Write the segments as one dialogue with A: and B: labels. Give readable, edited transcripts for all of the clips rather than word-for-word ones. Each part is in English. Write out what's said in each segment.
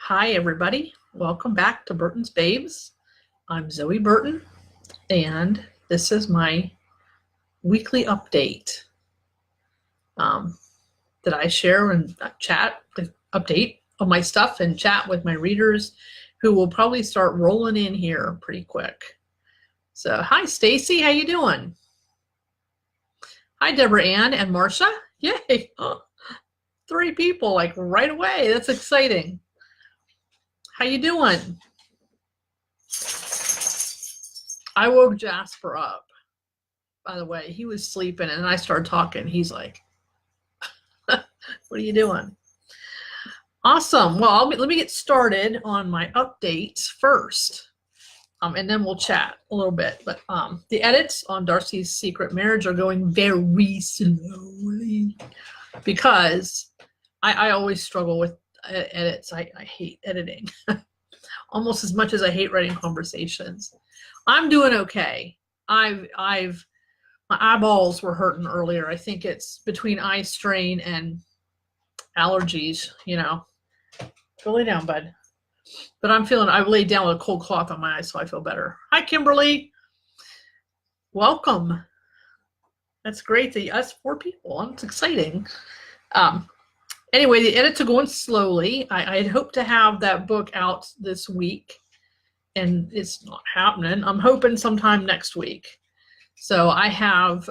A: Hi, everybody. Welcome back to Burton's Babes. I'm Zoe Burton, and this is my weekly update that I share and chat, the update of my stuff and chat with my readers who will probably start rolling in here pretty quick. So, hi, Stacy. How you doing? Hi, Deborah Ann and Marcia. Yay. Oh, 3 people, like right away. That's exciting. How you doing? I woke Jasper up, by the way. He was sleeping and I started talking. He's like, what are you doing? Awesome. Well, let me get started on my updates first, and then we'll chat a little bit. But the edits on Darcy's Secret Marriage are going very slowly because I always struggle with edits. I hate editing almost as much as I hate writing conversations. I'm doing okay. My eyeballs were hurting earlier. I think it's between eye strain and allergies, Go lay down, bud. But I laid down with a cold cloth on my eyes, so I feel better. Hi, Kimberly. Welcome. That's great. Us 4 people. It's exciting. Anyway, the edits are going slowly. I had hoped to have that book out this week, and it's not happening. I'm hoping sometime next week. So I have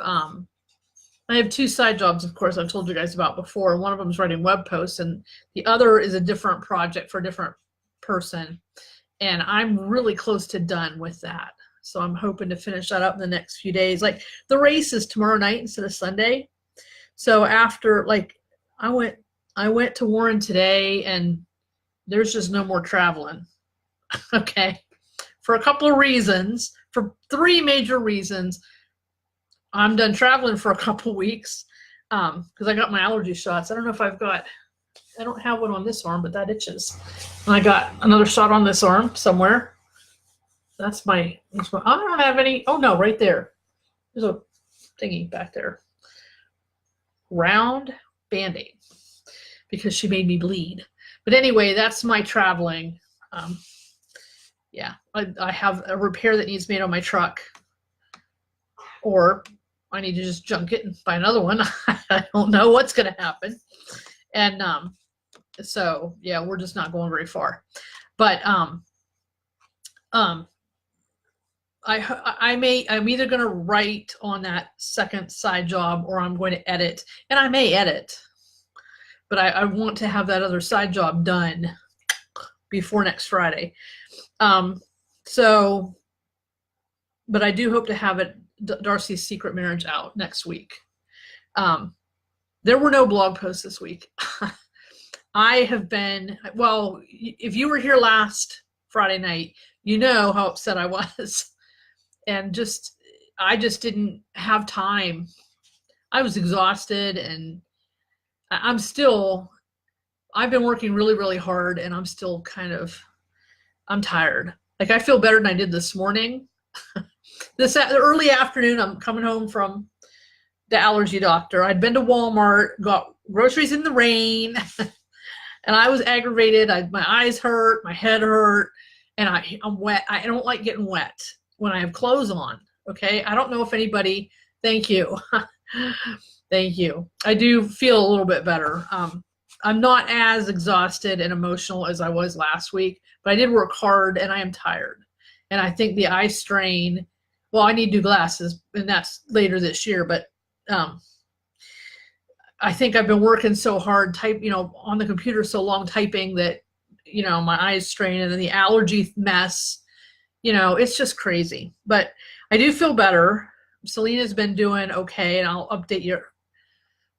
A: 2 side jobs, of course, I've told you guys about before. One of them is writing web posts, and the other is a different project for a different person. And I'm really close to done with that. So I'm hoping to finish that up in the next few days. Like, the race is tomorrow night instead of Sunday. So after, I went to Warren today, and there's just no more traveling. Okay. For a couple of reasons, for 3 major reasons. I'm done traveling for a couple weeks because I got my allergy shots. I don't know if I don't have one on this arm, but that itches. And I got another shot on this arm somewhere. I don't have any. Oh, no, right there. There's a thingy back there. Round Band-Aid because she made me bleed. But anyway, that's my traveling. Yeah, I have a repair that needs made on my truck. Or I need to just junk it and buy another one. I don't know what's going to happen. And so, yeah, we're just not going very far. But I'm either going to write on that second side job or I'm going to edit. And I may edit. But I want to have that other side job done before next Friday. But I do hope to have it, Darcy's Secret Marriage, out next week. There were no blog posts this week. I have been, well, if you were here last Friday night, you know how upset I was. And I just didn't have time. I was exhausted, and I've been working really, really hard, and I'm still I'm tired. Like, I feel better than I did this morning. This early afternoon, I'm coming home from the allergy doctor. I'd been to Walmart, got groceries in the rain, and I was aggravated. My eyes hurt, my head hurt, and I'm wet. I don't like getting wet when I have clothes on, okay? I don't know if anybody, thank you. Thank you. I do feel a little bit better. I'm not as exhausted and emotional as I was last week, but I did work hard, and I am tired. And I think the eye strain, well, I need new glasses, and that's later this year, but I think I've been working so hard, on the computer so long typing that, my eyes strain, and then the allergy mess, it's just crazy. But I do feel better. Selena's been doing okay, and I'll update you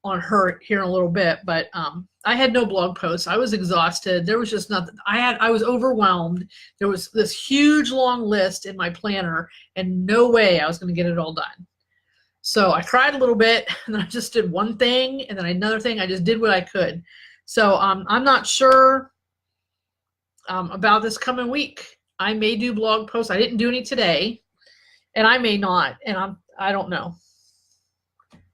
A: on her here in a little bit, but I had no blog posts. I was exhausted. There was just nothing. I was overwhelmed. There was this huge long list in my planner, and no way I was going to get it all done. So I cried a little bit, and then I just did one thing, and then another thing. I just did what I could. So I'm not sure about this coming week. I may do blog posts. I didn't do any today, and I may not, and I don't know.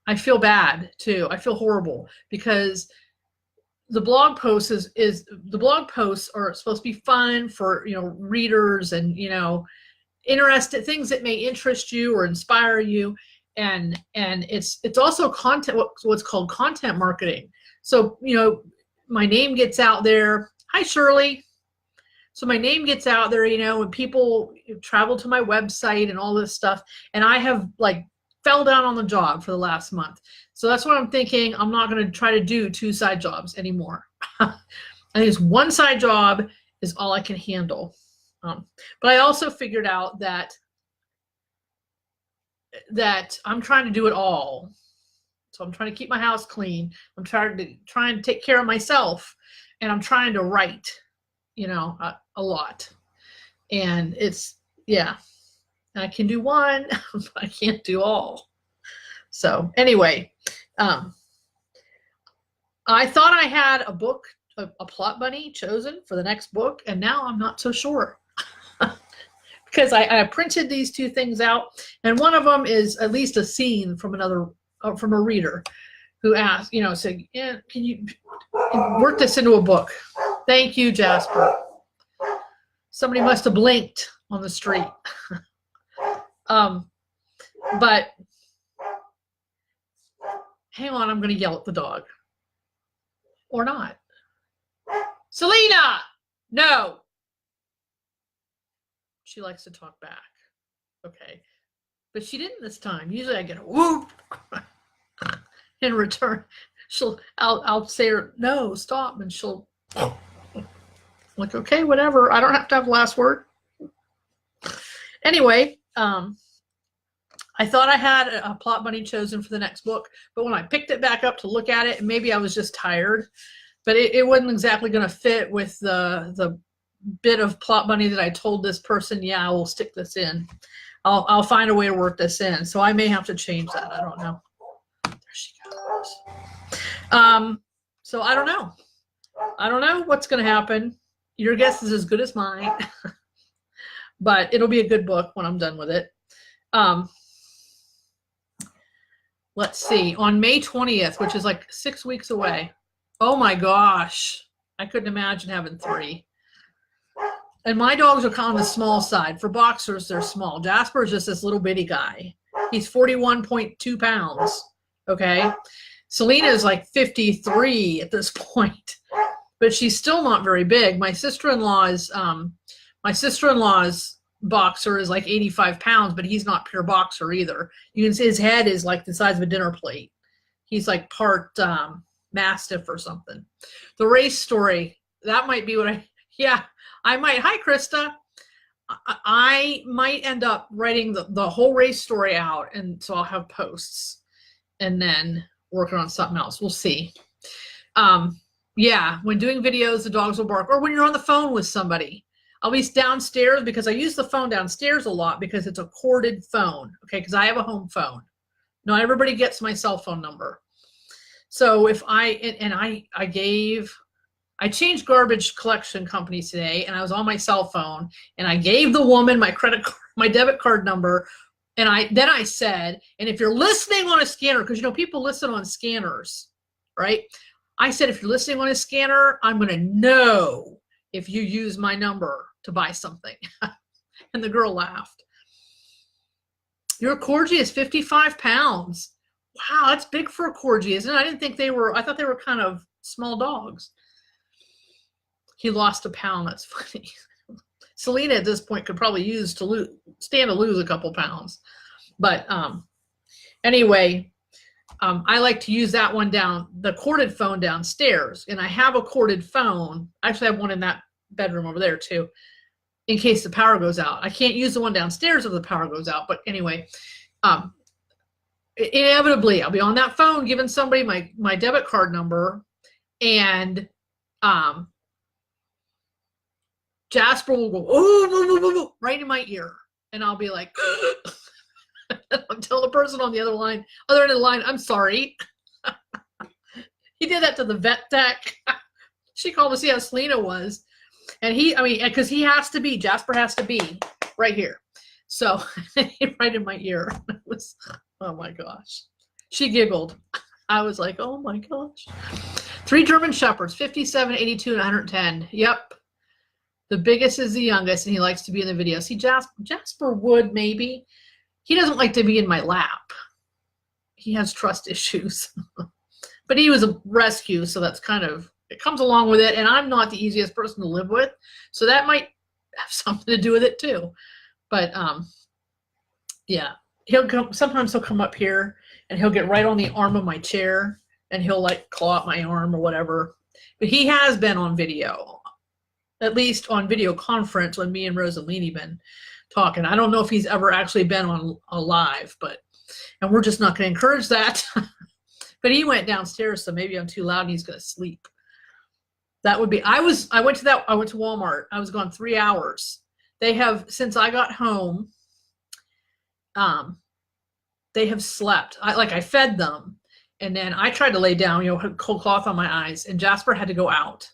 A: I feel bad too. I feel horrible because the blog posts is the blog posts are supposed to be fun for, readers and, interested things that may interest you or inspire you. And it's also content, what's called content marketing. So, my name gets out there. Hi, Shirley. So my name gets out there, and people travel to my website and all this stuff. And I have fell down on the job for the last month. So that's what I'm thinking. I'm not going to try to do 2 side jobs anymore. I think it's 1 side job is all I can handle. But I also figured out that I'm trying to do it all. So I'm trying to keep my house clean. I'm trying to take care of myself, and I'm trying to write, a lot. And it's, I can do one, but I can't do all. So anyway, I thought I had a book, a plot bunny chosen for the next book, and now I'm not so sure. Because I printed these 2 things out, and one of them is at least a scene from from a reader who asked, said, can you work this into a book? Thank you, Jasper. Somebody must have blinked on the street. But hang on, I'm going to yell at the dog. Or not. Selena! No! She likes to talk back. Okay. But she didn't this time. Usually I get a whoop in return. I'll say her, no, stop. And she'll like, okay, whatever. I don't have to have the last word. Anyway, I thought I had a plot bunny chosen for the next book, but when I picked it back up to look at it, and maybe I was just tired, but it wasn't exactly going to fit with the bit of plot bunny that I told this person, yeah, I will stick this in. I'll find a way to work this in. So I may have to change that. I don't know. There she goes. So I don't know. I don't know what's going to happen. Your guess is as good as mine. But it'll be a good book when I'm done with it. Let's see. On May 20th, which is 6 weeks away. Oh my gosh. I couldn't imagine having 3. And my dogs are kind of on the small side. For boxers, they're small. Jasper is just this little bitty guy. He's 41.2 pounds. Okay. Selena is 53 at this point, but she's still not very big. My sister-in-law's boxer is 85 pounds, but he's not pure boxer either. You can see his head is the size of a dinner plate. He's part Mastiff or something. The race story, that might be what I might. Hi, Krista. I might end up writing the whole race story out, and so I'll have posts and then working on something else. We'll see. Yeah, when doing videos, the dogs will bark, or when you're on the phone with somebody. I'll be downstairs because I use the phone downstairs a lot because it's a corded phone. Okay, because I have a home phone. Not everybody gets my cell phone number. So if I changed garbage collection companies today, and I was on my cell phone, and I gave the woman my my debit card number, and then I said, and if you're listening on a scanner, because people listen on scanners, right? I said, if you're listening on a scanner, I'm going to know if you use my number to buy something. And the girl laughed. Your corgi is 55 pounds. Wow, that's big for a corgi, isn't it? I didn't think they were, I thought they were kind of small dogs. He lost a pound. That's funny. Selena at this point could probably stand to lose a couple pounds. But anyway, I like to use that one the corded phone downstairs. And I have a corded phone. I actually have one in that bedroom over there too, in case the power goes out. I can't use the one downstairs if the power goes out. But anyway, inevitably, I'll be on that phone giving somebody my debit card number, and Jasper will go, oh, right in my ear. And I'll be like, I'm telling the person on the other end of the line, I'm sorry. He did that to the vet tech. She called to see how Selena was. And because Jasper has to be right here. So right in my ear. It was, oh my gosh. She giggled. I was like, oh my gosh. 3 German Shepherds, 57, 82, and 110. Yep. The biggest is the youngest, and he likes to be in the video. See, Jasper would maybe. He doesn't like to be in my lap. He has trust issues. But he was a rescue, so that's kind of, it comes along with it, and I'm not the easiest person to live with, so that might have something to do with it too. But yeah, sometimes he'll come up here, and he'll get right on the arm of my chair, and he'll like claw at my arm or whatever. But he has been on video, at least on video conference when me and Rosalini been talking. I don't know if he's ever actually been on a live, and we're just not going to encourage that. But he went downstairs, so maybe I'm too loud and he's going to sleep. That would be, I went to Walmart. I was gone 3 hours. They have, since I got home, they have slept. I fed them, and then I tried to lay down, had cold cloth on my eyes, and Jasper had to go out.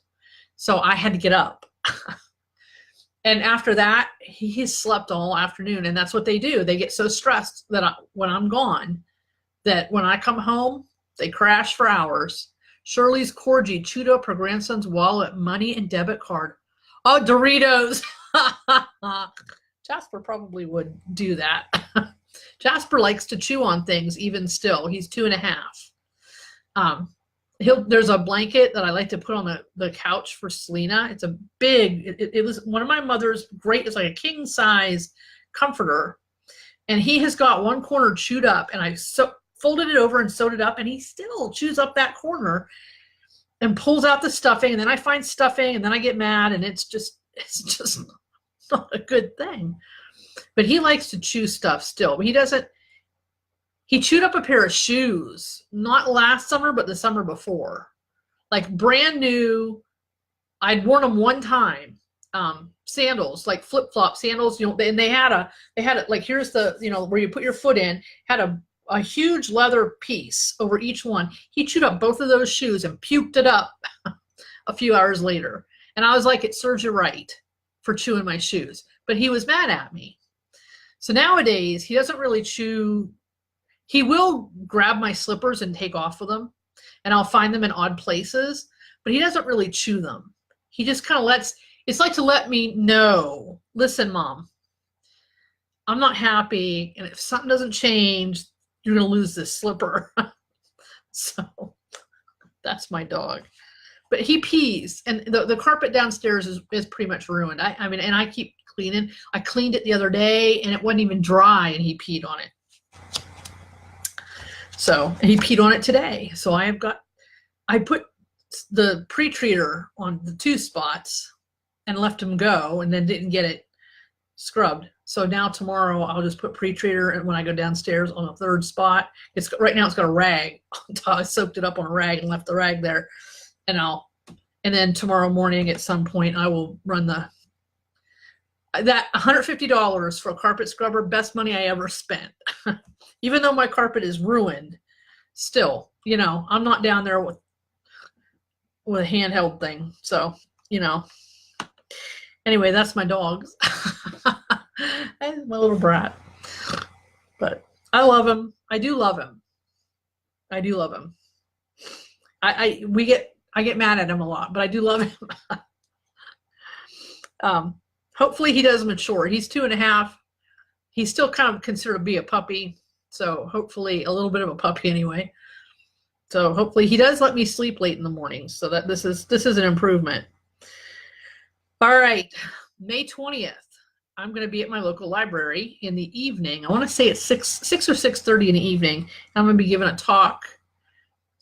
A: So I had to get up. And after that, he slept all afternoon, and that's what they do. They get so stressed that when I'm gone, that when I come home, they crash for hours. Shirley's Corgi chewed up her grandson's wallet, money, and debit card. Oh, Doritos. Jasper probably would do that. Jasper likes to chew on things even still. He's 2.5. There's a blanket that I like to put on the couch for Selena. It's a big, it was one of my mother's great, it's like a king size comforter. And he has got one corner chewed up, and I folded it over and sewed it up, and he still chews up that corner and pulls out the stuffing, and then I find stuffing, and then I get mad, and it's just not a good thing. But he likes to chew stuff still. But he chewed up a pair of shoes, not last summer, but the summer before. Like brand new, I'd worn them one time. Sandals, like flip-flop sandals, and they had it like, here's the, where you put your foot in, had a huge leather piece over each one. He chewed up both of those shoes and puked it up a few hours later. And I was like, it serves you right for chewing my shoes. But he was mad at me. So nowadays, he doesn't really chew. He will grab my slippers and take off with them, and I'll find them in odd places, but he doesn't really chew them. He just kind of it's like to let me know, listen, Mom, I'm not happy, and if something doesn't change, you're going to lose this slipper. So that's my dog. But he pees, and the carpet downstairs is pretty much ruined. I mean, and I keep cleaning. I cleaned it the other day, and it wasn't even dry, and he peed on it. So, and he peed on it today. So I put the pre-treater on the 2 spots and left him go, and then didn't get it scrubbed. So now tomorrow I'll just put pre-treater, and when I go downstairs on the 3rd spot, right now it's got a rag. I soaked it up on a rag and left the rag there, and then tomorrow morning at some point I will run that $150 for a carpet scrubber, best money I ever spent. Even though my carpet is ruined, still, I'm not down there with a handheld thing. So, anyway, that's my dogs. My little brat. But I love him. I do love him. I do love him. I get mad at him a lot, but I do love him. Hopefully he does mature. He's 2.5. He's still kind of considered to be a puppy. So hopefully a little bit of a puppy anyway. So hopefully he does let me sleep late in the morning, so that this is an improvement. All right, May 20th. I'm going to be at my local library in the evening. I want to say it's 6 or 6:30 in the evening. I'm going to be giving a talk.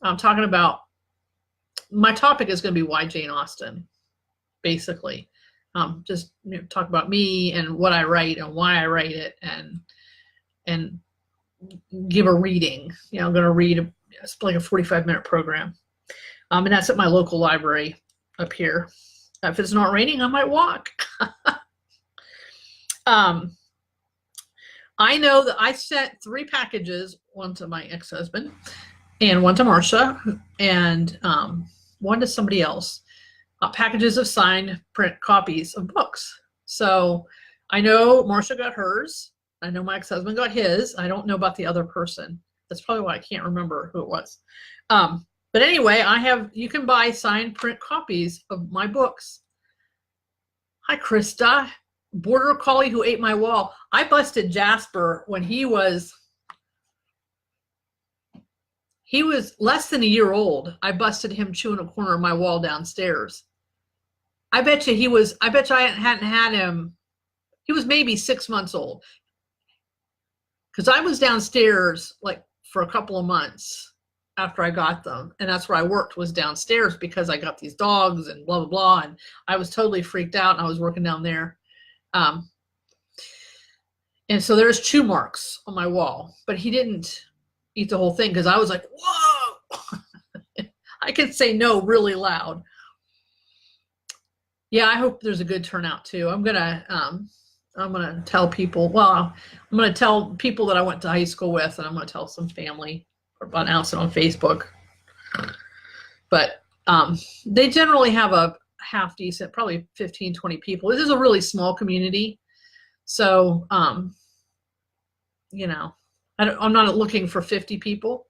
A: I'm talking about, my topic is going to be why Jane Austen, basically. Just talk about me and what I write and why I write it, and give a reading. I'm going to read it's like a 45-minute program. And that's at my local library up here. If it's not raining, I might walk. I know that I sent 3 packages, one to my ex-husband and one to Marcia, and one to somebody else, packages of signed print copies of books. So I know Marcia got hers. I know my ex-husband got his. I don't know about the other person. That's probably why I can't remember who it was. But anyway, you can buy signed print copies of my books. Hi, Krista. Border Collie who ate my wall. I busted Jasper when he was less than a year old. I busted him chewing a corner of my wall downstairs. I bet you I hadn't had him. He was maybe 6 months old. Because I was downstairs like for a couple of months after I got them. And that's where I worked, was downstairs, because I got these dogs and blah, blah, blah. And I was totally freaked out, and I was working down there. And so there's chew marks on my wall, but he didn't eat the whole thing, because I was like, whoa. I can say no really loud. Yeah, I hope there's a good turnout too. I'm gonna tell people, I'm gonna tell people that I went to high school with, and I'm gonna tell some family, or announce it on Facebook. But they generally have a half decent, probably 15, 20 people. This is a really small community. So, you know, I'm not looking for 50 people.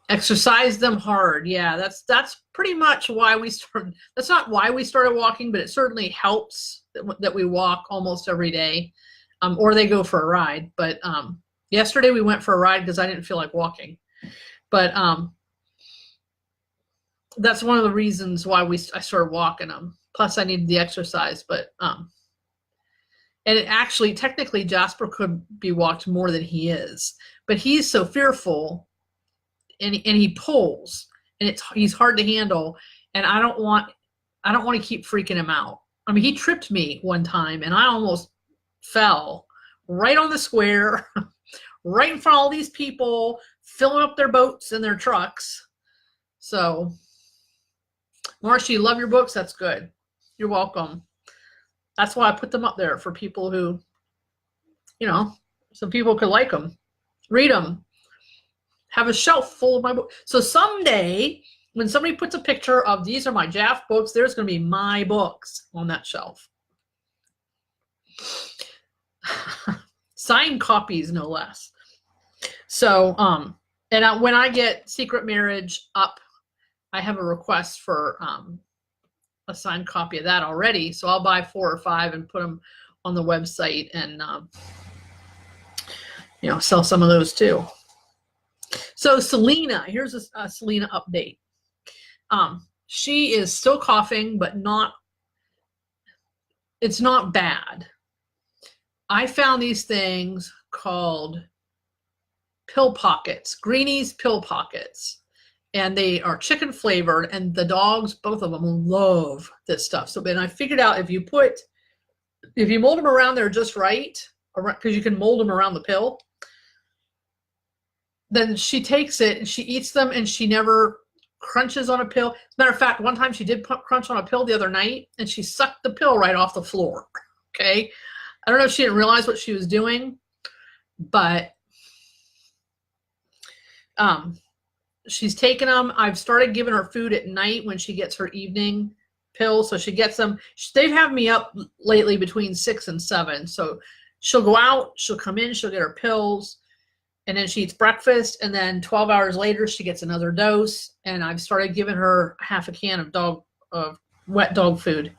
A: Exercise them hard. Yeah, that's pretty much why we started. That's not why we started walking, but it certainly helps that we walk almost every day, or they go for a ride. But yesterday we went for a ride because I didn't feel like walking. But that's one of the reasons why I started walking them. Plus, I needed the exercise. But and it actually, technically, Jasper could be walked more than he is, but he's so fearful. And he pulls, and he's hard to handle, and I don't want to keep freaking him out. I mean, he tripped me one time, and I almost fell right on the square, right in front of all these people filling up their boats and their trucks. So, Marcia, you love your books? That's good. You're welcome. That's why I put them up there, for people who, you know, some people could like them, read them. Have a shelf full of my books. So someday, when somebody puts a picture of these are my Jaff books, there's going to be my books on that shelf. Signed copies, no less. So, when I get Secret Marriage up, I have a request for a signed copy of that already. So I'll buy 4 or 5 and put them on the website, and you know, sell some of those too. So Selena, here's a Selena update. She is still coughing, but it's not bad. I found these things called pill pockets, Greenies pill pockets, and they are chicken flavored, and the dogs, both of them, love this stuff. So then I figured out if you mold them around there just right, because you can mold them around the pill, then she takes it and she eats them, and she never crunches on a pill. As a matter of fact, one time she did crunch on a pill the other night, and she sucked the pill right off the floor. Okay. I don't know if she didn't realize what she was doing, but she's taken them. I've started giving her food at night when she gets her evening pill. So she gets them. They've had me up lately between 6 and 7. So she'll go out, she'll come in, she'll get her pills, and then she eats breakfast, and then 12 hours later she gets another dose. And I've started giving her half a can of wet dog food,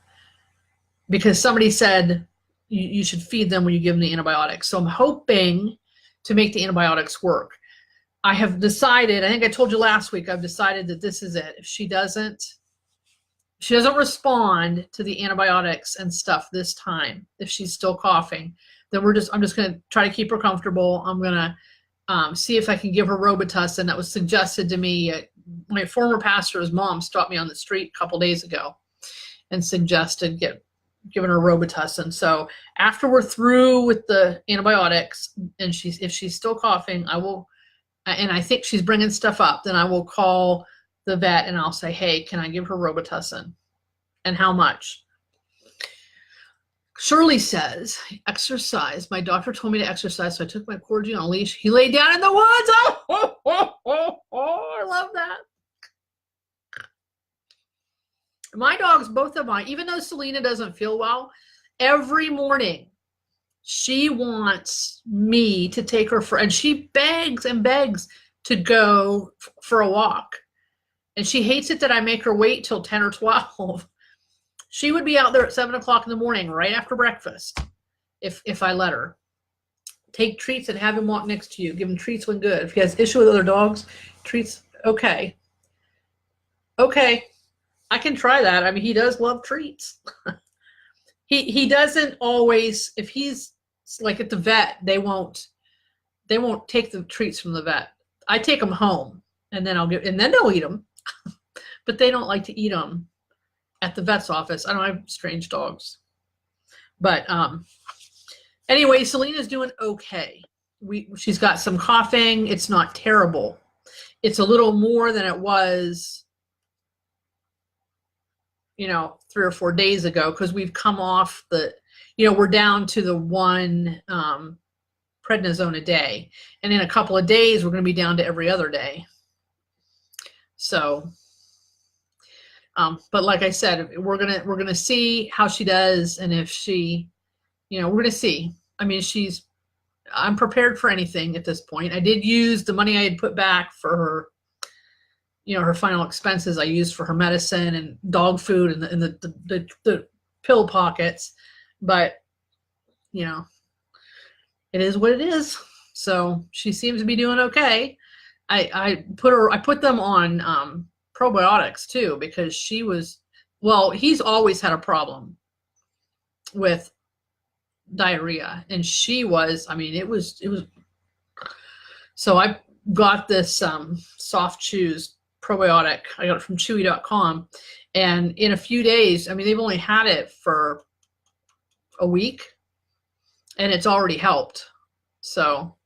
A: because somebody said you should feed them when you give them the antibiotics. So I'm hoping to make the antibiotics work. I have decided, I think I told you last week, I've decided that this is it. If she doesn't respond to the antibiotics and stuff this time, if she's still coughing, then I'm just going to try to keep her comfortable. I'm going to see if I can give her Robitussin. That was suggested to me. My former pastor's mom stopped me on the street a couple days ago and suggested giving her Robitussin. So after we're through with the antibiotics, and if she's still coughing, I will, and I think she's bringing stuff up, then I will call the vet and I'll say, hey, can I give her Robitussin, and how much? Shirley says, exercise. My doctor told me to exercise, so I took my corgi on a leash. He laid down in the woods. Oh, I love that. My dogs, both of mine, even though Selena doesn't feel well, every morning she wants me to take her and she begs and begs to go for a walk. And she hates it that I make her wait till 10 or 12. She would be out there at 7 o'clock in the morning, right after breakfast, if I let her. Take treats and have him walk next to you. Give him treats when good. If he has issue with other dogs, treats, okay. Okay, I can try that. I mean, he does love treats. He doesn't always, if he's like at the vet, they won't take the treats from the vet. I take them home and then they'll eat them. But they don't like to eat them at the vet's office. I don't have strange dogs. But anyway, Selena's doing okay. She's got some coughing. It's not terrible. It's a little more than it was, 3 or 4 days ago, because we've come off we're down to the 1 prednisone a day. And in a couple of days, we're going to be down to every other day. So, but like I said, we're gonna see how she does, and if she, we're gonna see. I mean, I'm prepared for anything at this point. I did use the money I had put back for her, her final expenses. I used for her medicine and dog food and the pill pockets, but it is what it is. So she seems to be doing okay. I put them on probiotics too, because he's always had a problem with diarrhea, and it was, so I got this Soft Chews probiotic. I got it from chewy.com, and in a few days, they've only had it for a week and it's already helped. So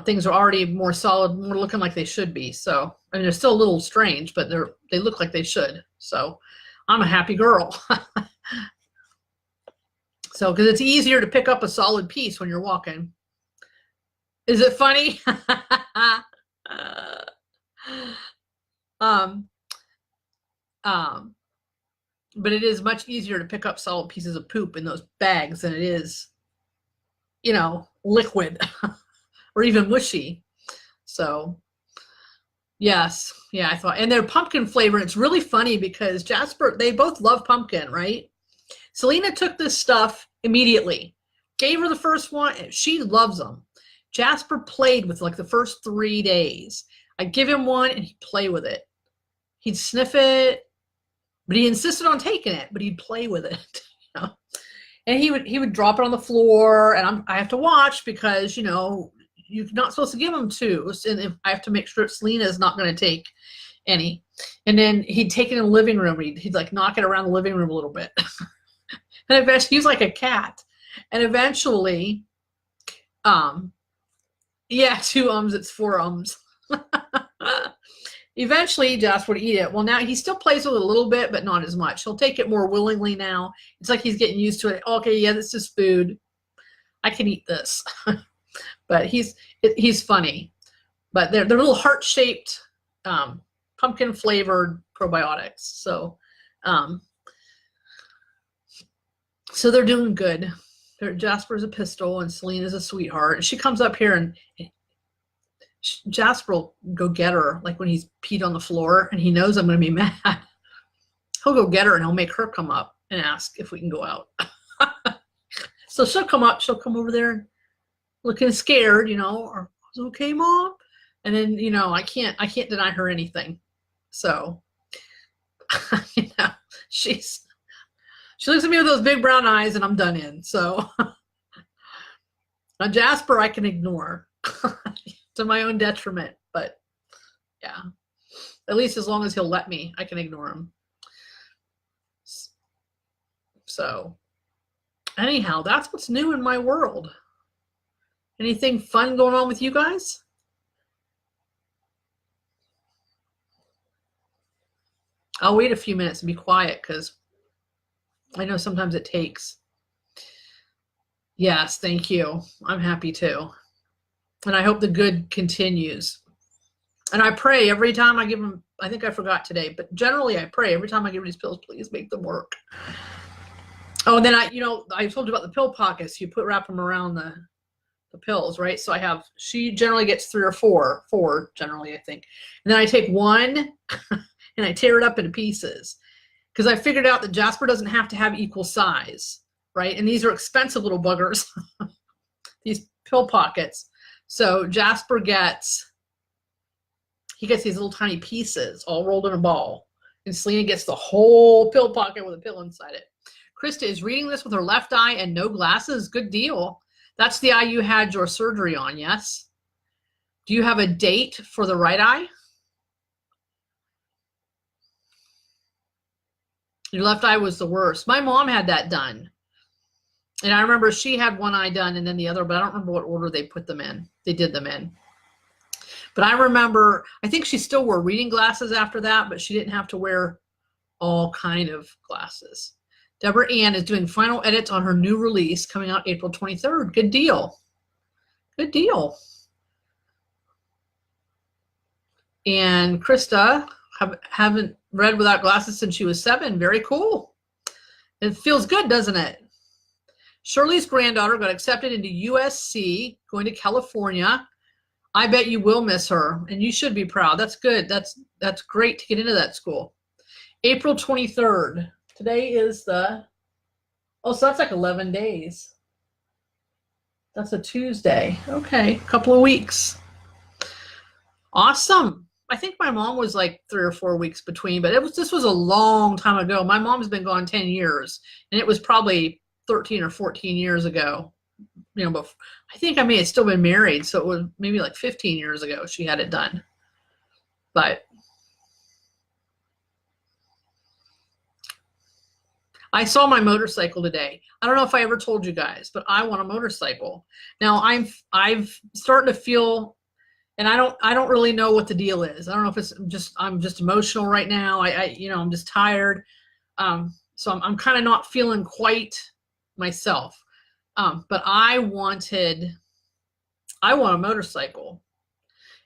A: things are already more solid, more looking like they should be. So, they're still a little strange, but they look like they should. So I'm a happy girl. So, because it's easier to pick up a solid piece when you're walking. Is it funny? But it is much easier to pick up solid pieces of poop in those bags than it is, liquid or even mushy. So yes, yeah, I thought, and they're pumpkin flavor. It's really funny because Jasper, they both love pumpkin, right? Selena took this stuff immediately, gave her the first one, and she loves them. Jasper played with like the first 3 days. I'd give him one and he'd play with it. He'd sniff it, but he insisted on taking it, but he'd play with it, And he would drop it on the floor, and I have to watch because, you're not supposed to give him 2. And I have to make sure Selena is not going to take any. And then he'd take it in the living room. He'd like knock it around the living room a little bit. And eventually, he was like a cat. And eventually, 2 it's 4 Eventually, Jasper would eat it. Well, now he still plays with it a little bit, but not as much. He'll take it more willingly now. It's like he's getting used to it. Okay, yeah, this is food. I can eat this. But he's funny. But they're little heart-shaped, pumpkin-flavored probiotics. So, so they're doing good. Jasper's a pistol, and Selena's a sweetheart. And she comes up here, and Jasper will go get her, like when he's peed on the floor, and he knows I'm going to be mad. He'll go get her, and he'll make her come up and ask if we can go out. So she'll come over there looking scared, or, "Is it okay, Mom?" And then, I can't deny her anything. So, she looks at me with those big brown eyes, and I'm done in. So, now Jasper, I can ignore to my own detriment, but yeah, at least as long as he'll let me, I can ignore him. So, anyhow, that's what's new in my world. Anything fun going on with you guys? I'll wait a few minutes and be quiet because I know sometimes it takes. Yes, thank you. I'm happy too. And I hope the good continues. And I pray every time I give him, I think I forgot today, but generally I pray every time I give him these pills, please make them work. Oh, and then I told you about the pill pockets. You wrap them around the pills, right? So she generally gets 3 or 4 generally, I think. And then I take one and I tear it up into pieces because I figured out that Jasper doesn't have to have equal size, right? And these are expensive little buggers, these pill pockets. So Jasper gets these little tiny pieces all rolled in a ball. And Selena gets the whole pill pocket with a pill inside it. Krista is reading this with her left eye and no glasses. Good deal. That's the eye you had your surgery on, yes? Do you have a date for the right eye? Your left eye was the worst. My mom had that done. And I remember she had one eye done and then the other, but I don't remember what order they put them in. They did them in. But I remember, I think she still wore reading glasses after that, but she didn't have to wear all kind of glasses. Deborah Ann is doing final edits on her new release coming out April 23rd. Good deal. Good deal. And Krista, haven't read without glasses since she was 7. Very cool. It feels good, doesn't it? Shirley's granddaughter got accepted into USC, going to California. I bet you will miss her, and you should be proud. That's good. That's great to get into that school. April 23rd. Today is so that's like 11 days. That's a Tuesday. Okay, a couple of weeks. Awesome. I think my mom was like 3 or 4 weeks between, but this was a long time ago. My mom's been gone 10 years, and it was probably 13 or 14 years ago. You know, but I think I may have still been married, so it was maybe like 15 years ago she had it done. But I saw my motorcycle today. I don't know if I ever told you guys, but I want a motorcycle. Now I've starting to feel, and I don't really know what the deal is. I don't know if it's I'm just emotional right now. I'm just tired. So I'm kind of not feeling quite myself. But I want a motorcycle,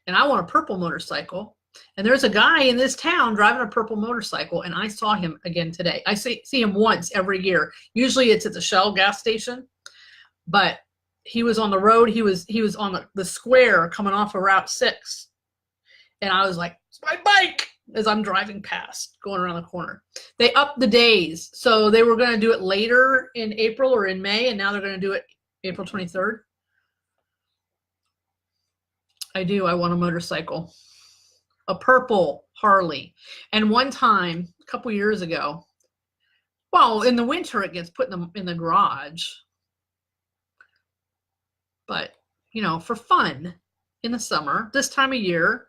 A: and I want a purple motorcycle. And there's a guy in this town driving a purple motorcycle, and I saw him again today. I see him once every year. Usually it's at the Shell gas station, but he was on the road. He was on the square coming off of Route 6. And I was like, it's my bike, as I'm driving past, going around the corner. They upped the days. So they were going to do it later in April or in May, and now they're going to do it April 23rd. I want a motorcycle. A purple Harley. And one time, a couple years ago, well, in the winter it gets put in the garage. But, for fun in the summer, this time of year,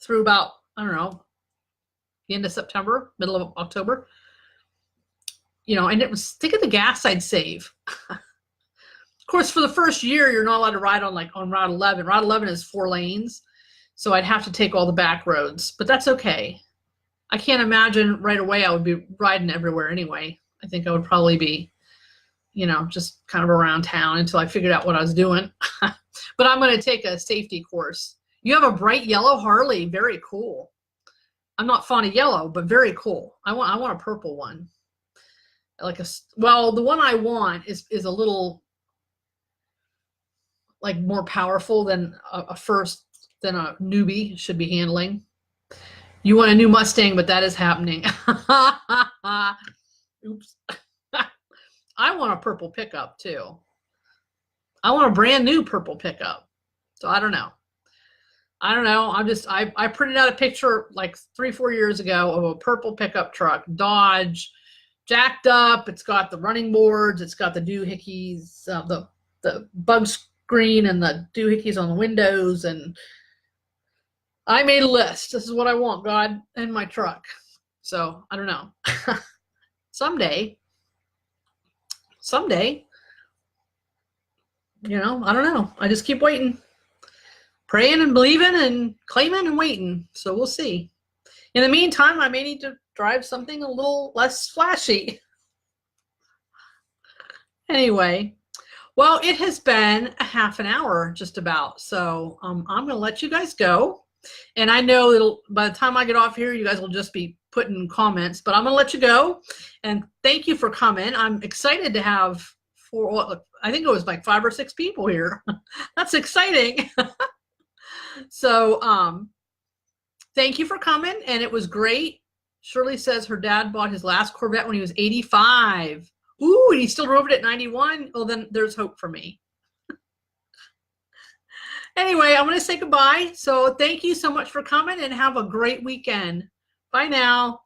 A: through about, I don't know, the end of September, middle of October, and it was, think of the gas I'd save. Of course, for the first year, you're not allowed to ride on Route 11. Route 11 is 4 lanes. So I'd have to take all the back roads, but that's okay. I can't imagine right away I would be riding everywhere anyway. I think I would probably be, just kind of around town until I figured out what I was doing. But I'm going to take a safety course. You have a bright yellow Harley. Very cool. I'm not fond of yellow, but very cool. I want a purple one. The one I want is a little like more powerful than a newbie should be handling. You want a new Mustang, but that is happening. Oops. I want a purple pickup too. I want a brand new purple pickup. So I don't know. I printed out a picture like 3-4 years ago of a purple pickup truck, Dodge, jacked up. It's got the running boards. It's got the doohickeys, the bug screen and the doohickeys on the windows. And I made a list. This is what I want, God, in my truck. So I don't know. Someday, I don't know. I just keep waiting, praying and believing and claiming and waiting. So we'll see. In the meantime, I may need to drive something a little less flashy. Anyway, well, it has been a half an hour just about. So I'm going to let you guys go. And I know by the time I get off here, you guys will just be putting comments, but I'm going to let you go. And thank you for coming. I'm excited to have 4, well, I think it was like 5 or 6 people here. That's exciting. So thank you for coming, and it was great. Shirley says her dad bought his last Corvette when he was 85. Ooh, and he still drove it at 91. Well, then there's hope for me. Anyway, I'm going to say goodbye. So thank you so much for coming, and have a great weekend. Bye now.